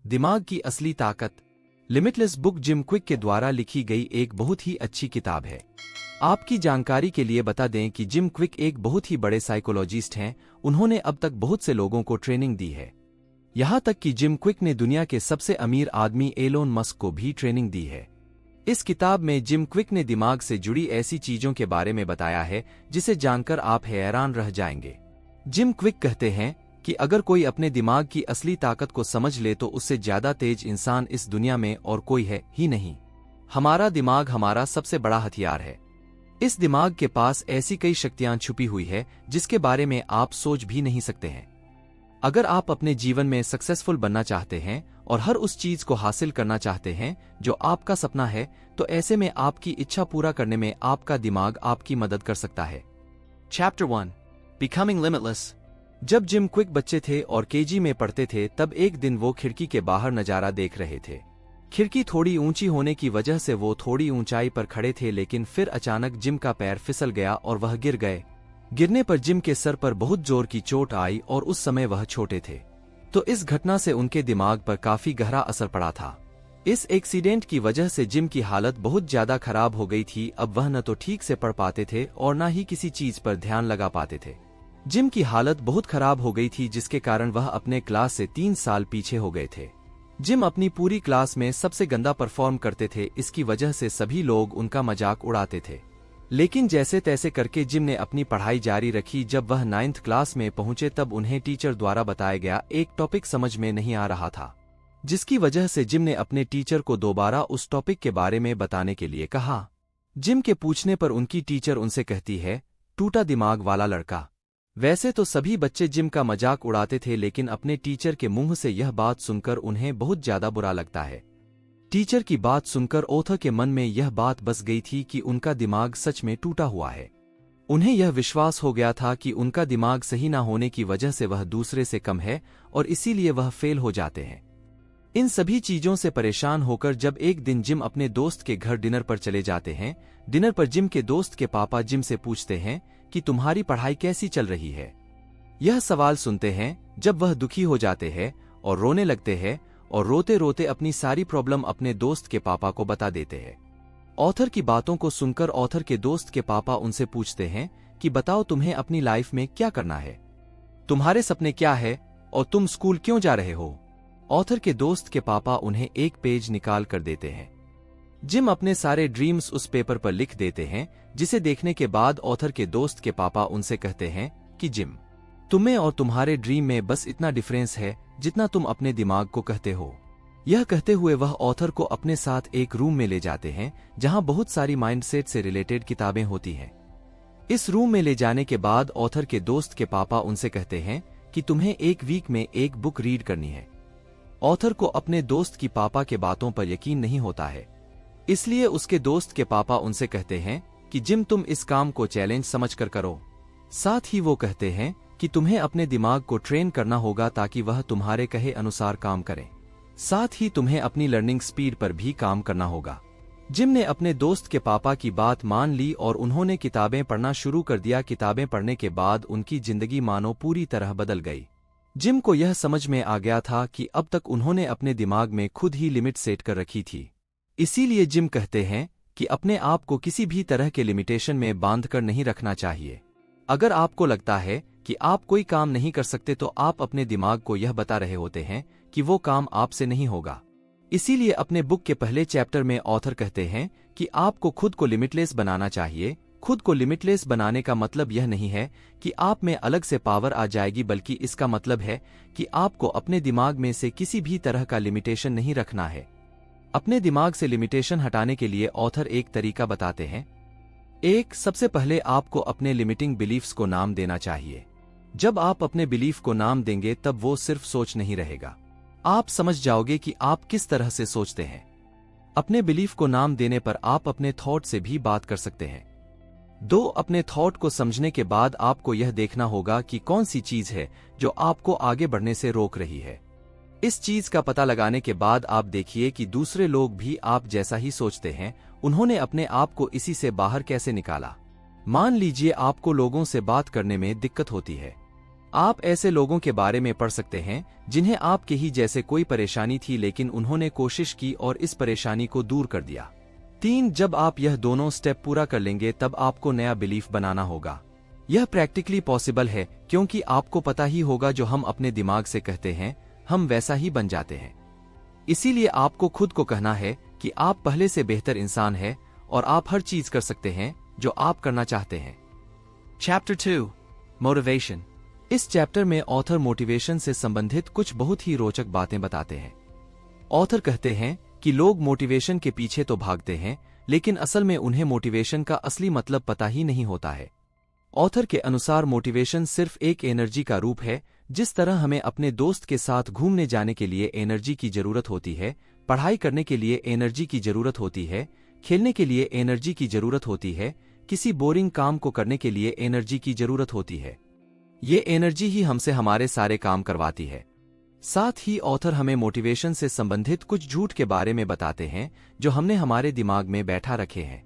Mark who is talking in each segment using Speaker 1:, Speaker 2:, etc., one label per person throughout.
Speaker 1: दिमाग की असली ताकत। लिमिटलेस बुक जिम क्विक के द्वारा लिखी गई एक बहुत ही अच्छी किताब है। आपकी जानकारी के लिए बता दें कि जिम क्विक एक बहुत ही बड़े साइकोलॉजिस्ट हैं। उन्होंने अब तक बहुत से लोगों को ट्रेनिंग दी है। यहाँ तक कि जिम क्विक ने दुनिया के सबसे अमीर आदमी एलोन मस्क को भी ट्रेनिंग दी है। इस किताब में जिम क्विक ने दिमाग से जुड़ी ऐसी चीजों के बारे में बताया है जिसे जानकर आप हैरान रह जाएंगे। जिम क्विक कहते हैं कि अगर कोई अपने दिमाग की असली ताकत को समझ ले तो उससे ज्यादा तेज इंसान इस दुनिया में और कोई है ही नहीं। हमारा दिमाग हमारा सबसे बड़ा हथियार है। इस दिमाग के पास ऐसी कई शक्तियां छुपी हुई है जिसके बारे में आप सोच भी नहीं सकते हैं। अगर आप अपने जीवन में सक्सेसफुल बनना चाहते हैं और हर उस चीज को हासिल करना चाहते हैं जो आपका सपना है, तो ऐसे में आपकी इच्छा पूरा करने में आपका दिमाग आपकी मदद कर सकता है। Chapter 1, becoming limitless. जब जिम क्विक बच्चे थे और केजी में पढ़ते थे, तब एक दिन वो खिड़की के बाहर नजारा देख रहे थे। खिड़की थोड़ी ऊंची होने की वजह से वो थोड़ी ऊंचाई पर खड़े थे, लेकिन फिर अचानक जिम का पैर फिसल गया और वह गिर गए। गिरने पर जिम के सर पर बहुत जोर की चोट आई और उस समय वह छोटे थे, तो इस घटना से उनके दिमाग पर काफी गहरा असर पड़ा था। इस एक्सीडेंट की वजह से जिम की हालत बहुत ज्यादा खराब हो गई थी। अब वह न तो ठीक से पढ़ पाते थे और न ही किसी चीज पर ध्यान लगा पाते थे। जिम की हालत बहुत खराब हो गई थी, जिसके कारण वह अपने क्लास से 3 साल पीछे हो गए थे। जिम अपनी पूरी क्लास में सबसे गंदा परफॉर्म करते थे। इसकी वजह से सभी लोग उनका मजाक उड़ाते थे, लेकिन जैसे तैसे करके जिम ने अपनी पढ़ाई जारी रखी। जब वह 9th क्लास में पहुंचे तब उन्हें टीचर द्वारा बताया गया एक टॉपिक समझ में नहीं आ रहा था, जिसकी वजह से जिम ने अपने टीचर को दोबारा उस टॉपिक के बारे में बताने के लिए कहा। जिम के पूछने पर उनकी टीचर उनसे कहती है, टूटा दिमाग वाला लड़का। वैसे तो सभी बच्चे जिम का मजाक उड़ाते थे, लेकिन अपने टीचर के मुंह से यह बात सुनकर उन्हें बहुत ज्यादा बुरा लगता है। टीचर की बात सुनकर ऑथर के मन में यह बात बस गई थी कि उनका दिमाग सच में टूटा हुआ है। उन्हें यह विश्वास हो गया था कि उनका दिमाग सही ना होने की वजह से वह दूसरे से कम है और इसीलिए वह फेल हो जाते हैं। इन सभी चीजों से परेशान होकर जब एक दिन जिम अपने दोस्त के घर डिनर पर चले जाते हैं, डिनर पर जिम के दोस्त के पापा जिम से पूछते हैं कि तुम्हारी पढ़ाई कैसी चल रही है। यह सवाल सुनते हैं जब वह दुखी हो जाते हैं और रोने लगते हैं और रोते रोते अपनी सारी प्रॉब्लम अपने दोस्त के पापा को बता देते हैं। ऑथर की बातों को सुनकर ऑथर के दोस्त के पापा उनसे पूछते हैं कि बताओ तुम्हें अपनी लाइफ में क्या करना है, तुम्हारे सपने क्या है और तुम स्कूल क्यों जा रहे हो। ऑथर के दोस्त के पापा उन्हें एक पेज निकाल कर देते हैं। जिम अपने सारे ड्रीम्स उस पेपर पर लिख देते हैं, जिसे देखने के बाद ऑथर के दोस्त के पापा उनसे कहते हैं कि जिम, तुम्हें और तुम्हारे ड्रीम में बस इतना डिफरेंस है जितना तुम अपने दिमाग को कहते हो। यह कहते हुए वह ऑथर को अपने साथ एक रूम में ले जाते हैं जहां बहुत सारी माइंडसेट से रिलेटेड किताबें होती हैं। इस रूम में ले जाने के बाद ऑथर के दोस्त के पापा उनसे कहते हैं कि तुम्हें एक वीक में एक बुक रीड करनी है। ऑथर को अपने दोस्त की पापा के बातों पर यकीन नहीं होता है, इसलिए उसके दोस्त के पापा उनसे कहते हैं कि जिम, तुम इस काम को चैलेंज समझकर करो। साथ ही वो कहते हैं कि तुम्हें अपने दिमाग को ट्रेन करना होगा ताकि वह तुम्हारे कहे अनुसार काम करे। साथ ही तुम्हें अपनी लर्निंग स्पीड पर भी काम करना होगा। जिम ने अपने दोस्त के पापा की बात मान ली और उन्होंने किताबें पढ़ना शुरू कर दिया। किताबें पढ़ने के बाद उनकी जिंदगी मानो पूरी तरह बदल गई। जिम को यह समझ में आ गया था कि अब तक उन्होंने अपने दिमाग में खुद ही लिमिट सेट कर रखी थी। इसीलिए जिम कहते हैं कि अपने आप को किसी भी तरह के लिमिटेशन में बांधकर नहीं रखना चाहिए। अगर आपको लगता है कि आप कोई काम नहीं कर सकते, तो आप अपने दिमाग को यह बता रहे होते हैं कि वो काम आपसे नहीं होगा। इसीलिए अपने बुक के पहले चैप्टर में ऑथर कहते हैं कि आपको खुद को लिमिटलेस बनाना चाहिए। खुद को लिमिटलेस बनाने का मतलब यह नहीं है कि आप में अलग से पावर आ जाएगी, बल्कि इसका मतलब है कि आपको अपने दिमाग में से किसी भी तरह का लिमिटेशन नहीं रखना है। अपने दिमाग से लिमिटेशन हटाने के लिए ऑथर एक तरीका बताते हैं। सबसे पहले आपको अपने लिमिटिंग बिलीफ्स को नाम देना चाहिए। जब आप अपने बिलीफ को नाम देंगे तब वो सिर्फ सोच नहीं रहेगा, आप समझ जाओगे कि आप किस तरह से सोचते हैं। अपने बिलीफ को नाम देने पर आप अपने थॉट से भी बात कर सकते हैं। अपने थॉट को समझने के बाद आपको यह देखना होगा कि कौन सी चीज है जो आपको आगे बढ़ने से रोक रही है। इस चीज का पता लगाने के बाद आप देखिए कि दूसरे लोग भी आप जैसा ही सोचते हैं, उन्होंने अपने आप को इसी से बाहर कैसे निकाला। मान लीजिए आपको लोगों से बात करने में दिक्कत होती है, आप ऐसे लोगों के बारे में पढ़ सकते हैं जिन्हें आपके ही जैसे कोई परेशानी थी लेकिन उन्होंने कोशिश की और इस परेशानी को दूर कर दिया। 3. जब आप यह दोनों स्टेप पूरा कर लेंगे तब आपको नया बिलीफ बनाना होगा। यह प्रैक्टिकली पॉसिबल है क्योंकि आपको पता ही होगा जो हम अपने दिमाग से कहते हैं हम वैसा ही बन जाते हैं। इसीलिए आपको खुद को कहना है कि आप पहले से बेहतर इंसान हैं और आप हर चीज कर सकते हैं जो आप करना चाहते हैं। Chapter 2 motivation. इस चैप्टर में ऑथर मोटिवेशन से संबंधित कुछ बहुत ही रोचक बातें बताते हैं। ऑथर कहते हैं कि लोग मोटिवेशन के पीछे तो भागते हैं लेकिन असल में उन्हें मोटिवेशन का असली मतलब पता ही नहीं होता है। ऑथर के अनुसार मोटिवेशन सिर्फ एक एनर्जी का रूप है। जिस तरह हमें अपने दोस्त के साथ घूमने जाने के लिए एनर्जी की जरूरत होती है, पढ़ाई करने के लिए एनर्जी की जरूरत होती है, खेलने के लिए एनर्जी की जरूरत होती है, किसी बोरिंग काम को करने के लिए एनर्जी की जरूरत होती है। ये एनर्जी ही हमसे हमारे सारे काम करवाती है। साथ ही ऑथर हमें मोटिवेशन से संबंधित कुछ झूठ के बारे में बताते हैं जो हमने हमारे दिमाग में बैठा रखे हैं।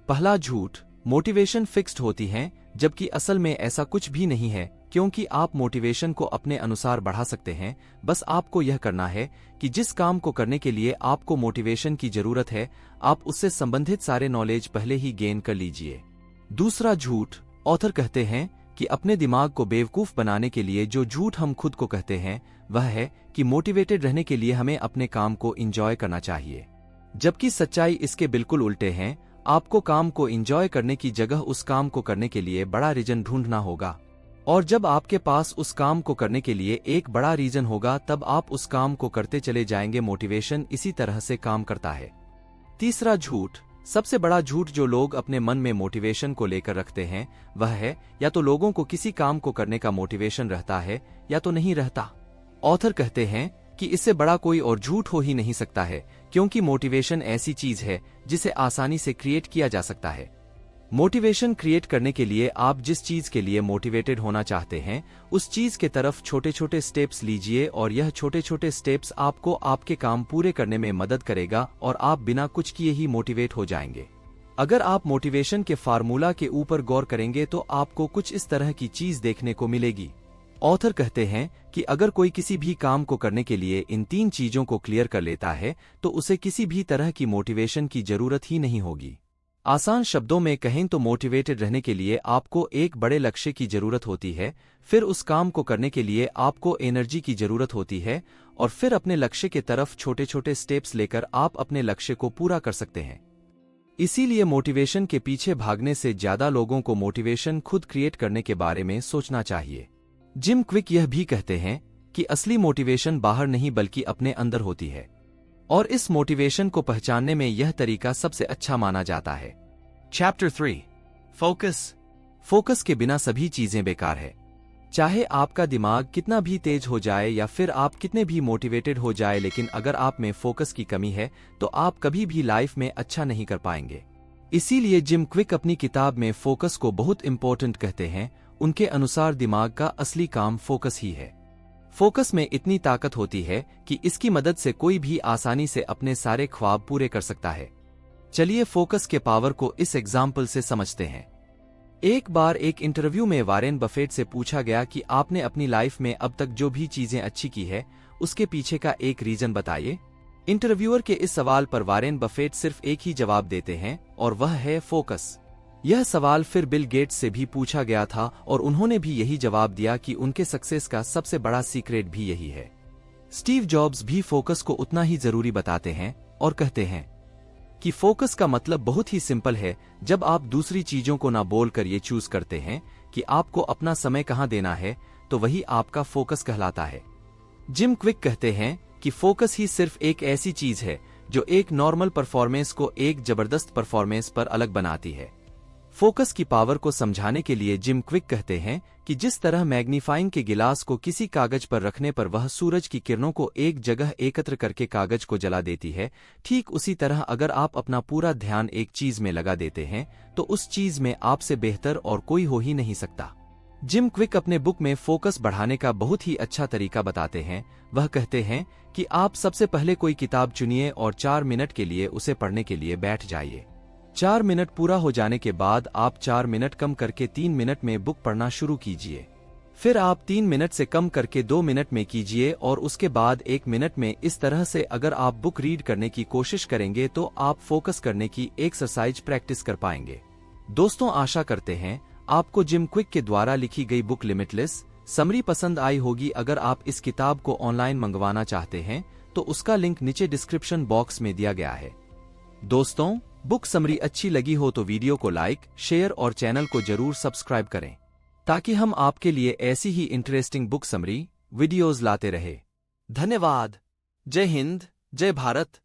Speaker 1: पहला झूठ, मोटिवेशन फिक्स्ड होती है, जबकि असल में ऐसा कुछ भी नहीं है क्योंकि आप मोटिवेशन को अपने अनुसार बढ़ा सकते हैं। बस आपको यह करना है कि जिस काम को करने के लिए आपको मोटिवेशन की जरूरत है आप उससे संबंधित सारे नॉलेज पहले ही गेन कर लीजिए। दूसरा झूठ, ऑथर कहते हैं कि अपने दिमाग को बेवकूफ बनाने के लिए जो झूठ हम खुद को कहते हैं वह है कि मोटिवेटेड रहने के लिए हमें अपने काम को एंजॉय करना चाहिए, जबकि सच्चाई इसके बिल्कुल उल्टे हैं। आपको काम को एंजॉय करने की जगह उस काम को करने के लिए बड़ा रीजन ढूंढना होगा, और जब आपके पास उस काम को करने के लिए एक बड़ा रीजन होगा तब आप उस काम को करते चले जाएंगे। मोटिवेशन इसी तरह से काम करता है। तीसरा झूठ, सबसे बड़ा झूठ जो लोग अपने मन में मोटिवेशन को लेकर रखते हैं वह है या तो लोगों को किसी काम को करने का मोटिवेशन रहता है या तो नहीं रहता। ऑथर कहते हैं कि इससे बड़ा कोई और झूठ हो ही नहीं सकता है क्योंकि मोटिवेशन ऐसी चीज है जिसे आसानी से क्रिएट किया जा सकता है। मोटिवेशन क्रिएट करने के लिए आप जिस चीज के लिए मोटिवेटेड होना चाहते हैं उस चीज के तरफ छोटे छोटे स्टेप्स लीजिए और यह छोटे छोटे स्टेप्स आपको आपके काम पूरे करने में मदद करेगा और आप बिना कुछ किए ही मोटिवेट हो जाएंगे। अगर आप मोटिवेशन के फार्मूला के ऊपर गौर करेंगे तो आपको कुछ इस तरह की चीज देखने को मिलेगी। ऑथर कहते हैं कि अगर कोई किसी भी काम को करने के लिए इन 3 चीजों को क्लियर कर लेता है तो उसे किसी भी तरह की मोटिवेशन की जरूरत ही नहीं होगी। आसान शब्दों में कहें तो मोटिवेटेड रहने के लिए आपको एक बड़े लक्ष्य की जरूरत होती है, फिर उस काम को करने के लिए आपको एनर्जी की जरूरत होती है और फिर अपने लक्ष्य के तरफ छोटे छोटे स्टेप्स लेकर आप अपने लक्ष्य को पूरा कर सकते हैं। इसीलिए मोटिवेशन के पीछे भागने से ज्यादा लोगों को मोटिवेशन खुद क्रिएट करने के बारे में सोचना चाहिए। जिम क्विक यह भी कहते हैं कि असली मोटिवेशन बाहर नहीं बल्कि अपने अंदर होती है और इस मोटिवेशन को पहचानने में यह तरीका सबसे अच्छा माना जाता है। Chapter 3 focus. फोकस के बिना सभी चीजें बेकार है। चाहे आपका दिमाग कितना भी तेज हो जाए या फिर आप कितने भी मोटिवेटेड हो जाए, लेकिन अगर आप में फोकस की कमी है तो आप कभी भी लाइफ में अच्छा नहीं कर पाएंगे। इसीलिए जिम क्विक अपनी किताब में फोकस को बहुत इंपॉर्टेंट कहते हैं। उनके अनुसार दिमाग का असली काम फोकस ही है। फोकस में इतनी ताकत होती है कि इसकी मदद से कोई भी आसानी से अपने सारे ख्वाब पूरे कर सकता है। चलिए फोकस के पावर को इस एग्जाम्पल से समझते हैं। एक बार एक इंटरव्यू में वॉरेन बफेट से पूछा गया कि आपने अपनी लाइफ में अब तक जो भी चीजें अच्छी की है उसके पीछे का एक रीजन बताइए। इंटरव्यूअर के इस सवाल पर वॉरेन बफेट सिर्फ एक ही जवाब देते हैं और वह है फोकस। यह सवाल फिर बिल गेट्स से भी पूछा गया था और उन्होंने भी यही जवाब दिया कि उनके सक्सेस का सबसे बड़ा सीक्रेट भी यही है। स्टीव जॉब्स भी फोकस को उतना ही जरूरी बताते हैं और कहते हैं कि फोकस का मतलब बहुत ही सिंपल है। जब आप दूसरी चीजों को ना बोलकर ये चूज करते हैं कि आपको अपना समय कहां देना है तो वही आपका फोकस कहलाता है। जिम क्विक कहते हैं कि फोकस ही सिर्फ एक ऐसी चीज है जो एक नॉर्मल परफॉर्मेंस को एक जबरदस्त परफॉर्मेंस पर अलग बनाती है। फोकस की पावर को समझाने के लिए जिम क्विक कहते हैं कि जिस तरह मैग्नीफाइंग के गिलास को किसी कागज पर रखने पर वह सूरज की किरणों को एक जगह एकत्र करके कागज को जला देती है, ठीक उसी तरह अगर आप अपना पूरा ध्यान एक चीज में लगा देते हैं तो उस चीज में आपसे बेहतर और कोई हो ही नहीं सकता। जिम क्विक अपने बुक में फोकस बढ़ाने का बहुत ही अच्छा तरीका बताते हैं। वह कहते हैं कि आप सबसे पहले कोई किताब चुनिए और 4 मिनट के लिए उसे पढ़ने के लिए बैठ जाइए। 4 मिनट पूरा हो जाने के बाद आप 4 मिनट कम करके 3 मिनट में बुक पढ़ना शुरू कीजिए। फिर आप 3 मिनट से कम करके 2 मिनट में कीजिए और उसके बाद 1 मिनट में। इस तरह से अगर आप बुक रीड करने की कोशिश करेंगे तो आप फोकस करने की एक्सरसाइज प्रैक्टिस कर पाएंगे। दोस्तों, आशा करते हैं आपको जिम क्विक के द्वारा लिखी गई बुक लिमिटलेस समरी पसंद आई होगी। अगर आप इस किताब को ऑनलाइन मंगवाना चाहते हैं तो उसका लिंक नीचे डिस्क्रिप्शन बॉक्स में दिया गया है। दोस्तों, बुक समरी अच्छी लगी हो तो वीडियो को लाइक, शेयर और चैनल को जरूर सब्सक्राइब करें ताकि हम आपके लिए ऐसी ही इंटरेस्टिंग बुक समरी वीडियोज लाते रहे। धन्यवाद। जय हिंद, जय भारत।